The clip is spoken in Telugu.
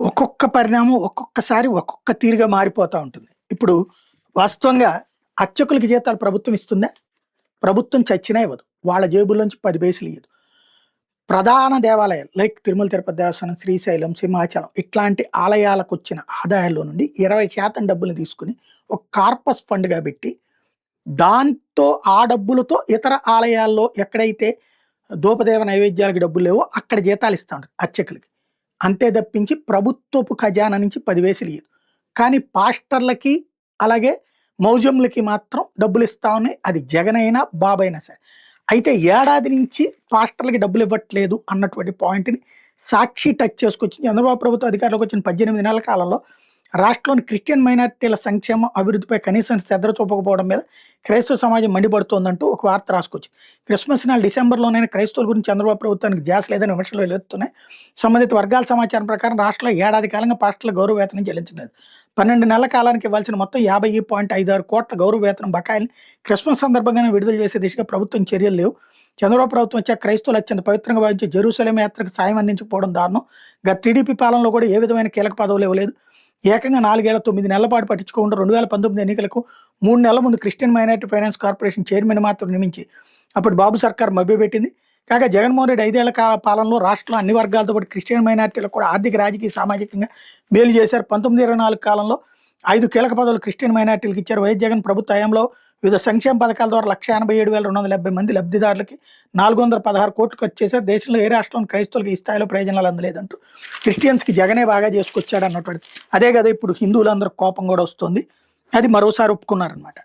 ఒక్కొక్క పరిణామం ఒక్కొక్కసారి ఒక్కొక్క తీరుగా మారిపోతా ఉంటుంది. ఇప్పుడు వాస్తవంగా అర్చకులకి జీతాలు ప్రభుత్వం ఇస్తుందా? ప్రభుత్వం చచ్చినా ఇవ్వదు. వాళ్ళ జేబుల్లోంచి 10 పైసలు ఇయ్యదు. ప్రధాన దేవాలయాలు లైక్ తిరుమల తిరుపతి దేవస్థానం, శ్రీశైలం, సింహాచలం ఇట్లాంటి ఆలయాలకొచ్చిన ఆదాయాల్లో నుండి 20% డబ్బులు తీసుకొని ఒక కార్పస్ ఫండ్‌గా పెట్టి, దాంతో ఆ డబ్బులతో ఇతర ఆలయాల్లో ఎక్కడైతే ధూపదేవ నైవేద్యాలకి డబ్బులు లేవో అక్కడ జీతాలు ఇస్తా ఉంటారు అర్చకులకి. అంతే తప్పించి ప్రభుత్వపు ఖజానా నుంచి 10 పైసలు ఇయ్యదు. కానీ పాస్టర్‌లకి, అలాగే మౌజంలకి మాత్రం డబ్బులు ఇస్తా ఉన్నాయి. అది జగనైనా, బాబైనా సరే. అయితే ఏడాది నుంచి పాస్టర్‌లకి డబ్బులు ఇవ్వట్లేదు అన్నటువంటి పాయింట్‌ని సాక్షి టచ్ చేసుకొచ్చింది. చంద్రబాబు ప్రభుత్వం అధికారంలోకి వచ్చిన 18 నెలల కాలంలో రాష్ట్రంలోని క్రిస్టియన్ మైనారిటీల సంక్షేమం, అభివృద్ధిపై కనీసం శ్రద్ధ చూపకపోవడం మీద క్రైస్తవ సమాజం మండిపడుతోందంటూ ఒక వార్త రాసుకొచ్చింది. క్రిస్మస్ నెల డిసెంబర్‌లోనైనా క్రైస్తవుల గురించి చంద్రబాబు ప్రభుత్వానికి ధ్యాస లేదని విమర్శలు వెలువెత్తుతున్నాయి. సంబంధిత వర్గాల సమాచారం ప్రకారం రాష్ట్రంలో ఏడాది కాలంగా పాస్టర్ల గౌరవ వేతనం చెల్లించలేదు. 12 నెలల కాలానికి ఇవ్వాల్సిన మొత్తం 50.56 కోట్ల గౌరవ వేతనం బకాయిల్ని క్రిస్మస్ సందర్భంగానే విడుదల చేసే దిశగా ప్రభుత్వం చర్యలు లేవు. చంద్రబాబు ప్రభుత్వం వచ్చాక క్రైస్తవులు అత్యంత పవిత్రంగా భావించే జెరూసలేం యాత్రకు సాయం అందించకపోవడం దారుణం. గత టీడీపీ పాలనలో కూడా ఏ విధమైన కీలక పదవులు ఇవ్వలేదు. ఏకంగా 4 ఏళ్ల 9 నెలల పాటు పట్టించుకోకుండా 2019 ఎన్నికలకు 3 నెలల ముందు Christian minority finance corporation chairman మాత్రం నియమించి అప్పుడు బాబు సర్కార్ మభ్యపెట్టింది. కాగా జగన్మోహన్ రెడ్డి 5 ఏళ్ల పాలనలో రాష్ట్రంలో అన్ని వర్గాలతో పాటు క్రిస్టియన్ మైనారిటీలకు కూడా ఆర్థిక, రాజకీయ, సామాజికంగా మేలు చేశారు. 1924 కాలంలో 5 కీలక పదవులు క్రిస్టియన్ మైనారిటీలకు ఇచ్చారు. వైఎస్ జగన్ ప్రభుత్వ హయాంలో వివిధ సంక్షేమ పథకాల ద్వారా 187,270 మంది లబ్ధిదారులకి 416 కోట్లు ఖర్చు చేశారు. దేశంలో ఏ రాష్ట్రంలో క్రైస్తవులకి ఈ స్థాయిలో ప్రయోజనాలు అందలేదంటూ క్రిస్టియన్స్కి జగనే బాగా చేసుకొచ్చాడు అన్నటువంటి. అదే కదా ఇప్పుడు హిందువులందరూ కోపం కూడా వస్తుంది. అది మరోసారి ఒప్పుకున్నారనమాట.